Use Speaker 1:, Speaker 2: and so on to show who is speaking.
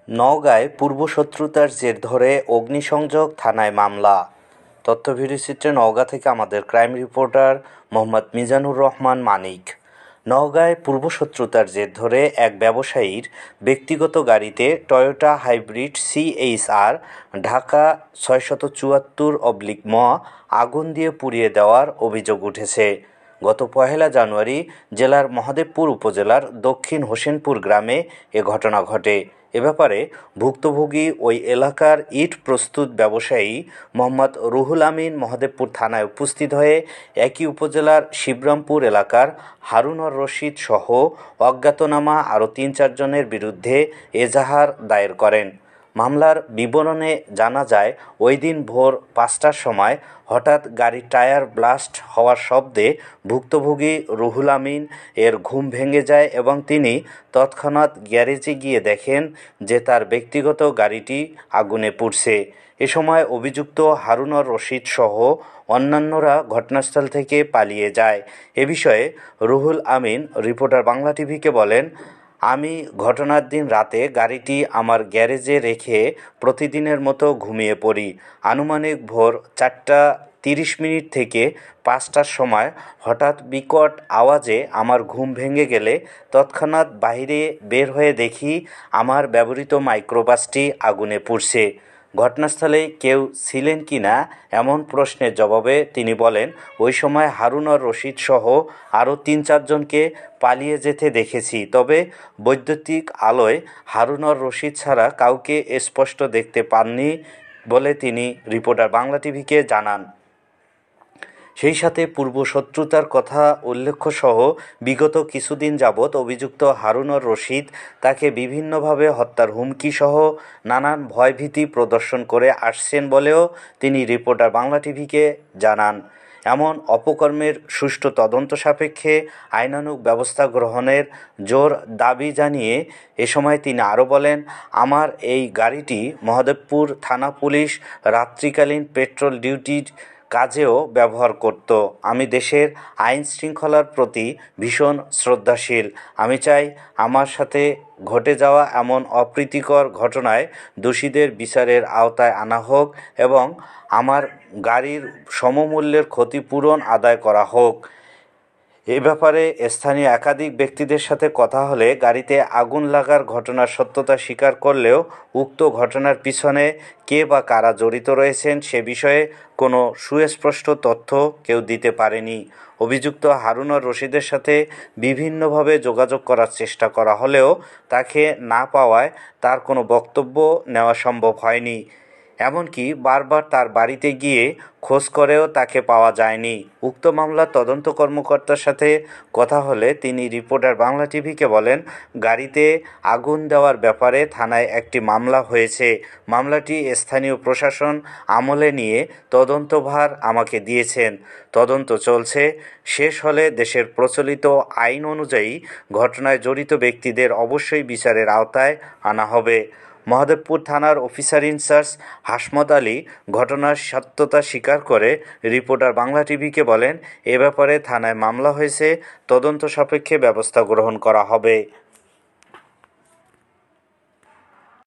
Speaker 1: নওগাঁয় পূর্বশত্রুতার জের ধরে অগ্নিসংযোগ থানায় মামলা। তথ্য ভিডিওচিত্রে নওগাঁ থেকে আমাদের ক্রাইম রিপোর্টার মোহাম্মদ মিজানুর রহমান মানিক। নওগাঁয় পূর্বশত্রুতার জের ধরে এক ব্যবসায়ীর ব্যক্তিগত গাড়িতে টয়োটা হাইব্রিড CHR ঢাকা 674/ম আগুন দিয়ে পুড়িয়ে দেওয়ার অভিযোগ উঠেছে। গত 1 জানুয়ারি জেলার মহাদেবপুর উপজেলার দক্ষিণ হোসেনপুর গ্রামে এ ঘটনা ঘটে। এ ব্যাপারে ভুক্তভোগী ওই এলাকার ইট প্রস্তুত ব্যবসায়ী মোহাম্মদ রুহুল আমিন মহাদেবপুর থানায় উপস্থিত হয়ে একই উপজেলার শিবরামপুর এলাকার হারুনর রশিদ সহ অজ্ঞাতনামা আরও 3-4 জনের বিরুদ্ধে এজাহার দায়ের করেন। মামলার বিবরণে জানা যায়, ওই দিন ভোর 5টার সময় হঠাৎ গাড়ির টায়ার ব্লাস্ট হওয়ার শব্দে ভুক্তভোগী রুহুল আমিন এর ঘুম ভেঙে যায় এবং তিনি তৎক্ষণাৎ গ্যারেজে গিয়ে দেখেন যে তার ব্যক্তিগত গাড়িটি আগুনে পুড়ছে। এ সময় অভিযুক্ত হারুনর রশিদ সহ অন্যান্যরা ঘটনাস্থল থেকে পালিয়ে যায়। এ বিষয়ে রুহুল আমিন রিপোর্টার বাংলা টিভিকে বলেন, আমি ঘটনার দিন রাতে গাড়িটি আমার গ্যারেজে রেখে প্রতিদিনের মতো ঘুমিয়ে পড়ি। আনুমানিক ভোর 4:30 থেকে 5টার সময় হঠাৎ বিকট আওয়াজে আমার ঘুম ভেঙে গেলে তৎক্ষণাৎ বাইরে বের হয়ে দেখি আমার ব্যবহৃত মাইক্রোবাসটি আগুনে পুড়ছে। ঘটনাস্থলে কেউ ছিলেন কি না এমন প্রশ্নের জবাবে তিনি বলেন, ওই সময় হারুনর রশিদ সহ আরও 3-4 জনকে পালিয়ে যেতে দেখেছি, তবে বৈদ্যুতিক আলোয় হারুনর রশিদ ছাড়া কাউকে স্পষ্ট দেখতে পাননি বলে তিনি রিপোর্টার বাংলা টিভিকে জানান। সেই সাথে পূর্বশত্রুতার কথা উল্লেখসহ বিগত কিছুদিন যাবৎ অভিযুক্ত হারুনর রশিদ তাকে বিভিন্নভাবে হত্যার হুমকিসহ নানান ভয়ভীতি প্রদর্শন করে আসছেন বলেও তিনি রিপোর্টার বাংলা টিভিকে জানান। এমন অপকর্মের সুষ্ঠু তদন্ত সাপেক্ষে আইনানুগ ব্যবস্থা গ্রহণের জোর দাবি জানিয়ে এ সময় তিনি আরও বলেন, আমার এই গাড়িটি মহাদেবপুর থানা পুলিশ রাত্রিকালীন পেট্রোল ডিউটির কাজেও ব্যবহার করত। আমি দেশের আইন শৃঙ্খলার প্রতি ভীষণ শ্রদ্ধাশীল। আমি চাই আমার সাথে ঘটে যাওয়া এমন অপ্রীতিকর ঘটনায় দোষীদের বিচারের আওতায় আনা হোক এবং আমার গাড়ির সমমূল্যের ক্ষতিপূরণ আদায় করা হোক। এ ব্যাপারে স্থানীয় একাধিক ব্যক্তিদের সাথে কথা হলে গাড়িতে আগুন লাগার ঘটনার সত্যতা স্বীকার করলেও উক্ত ঘটনার পিছনে কে বা কারা জড়িত রয়েছেন সে বিষয়ে কোনো সুস্পষ্ট তথ্য কেউ দিতে পারেনি। অভিযুক্ত হারুনর রশিদের সাথে বিভিন্নভাবে যোগাযোগ করার চেষ্টা করা হলেও তাকে না পাওয়ায় তার কোনো বক্তব্য নেওয়া সম্ভব হয়নি। এমনকি বারবার তার বাড়িতে গিয়ে খোঁজ করেও তাকে পাওয়া যায়নি। উক্ত মামলার তদন্ত কর্মকর্তার সাথে কথা হলে তিনি রিপোর্টার বাংলা টিভিকে বলেন, গাড়িতে আগুন দেওয়ার ব্যাপারে থানায় একটি মামলা হয়েছে। মামলাটি স্থানীয় প্রশাসন আমলে নিয়ে তদন্তভার আমাকে দিয়েছেন। তদন্ত চলছে। শেষ হলে দেশের প্রচলিত আইন অনুযায়ী ঘটনায় জড়িত ব্যক্তিদের অবশ্যই বিচারের আওতায় আনা হবে। মহাদেবপুর থানার অফিসার ইনচার্জ হাসমত আলী ঘটনার সত্যতা স্বীকার করে রিপোর্টার বাংলা টিভিকে বলেন, এ ব্যাপারে থানায় মামলা হয়েছে, তদন্ত সাপেক্ষে ব্যবস্থা গ্রহণ করা হবে।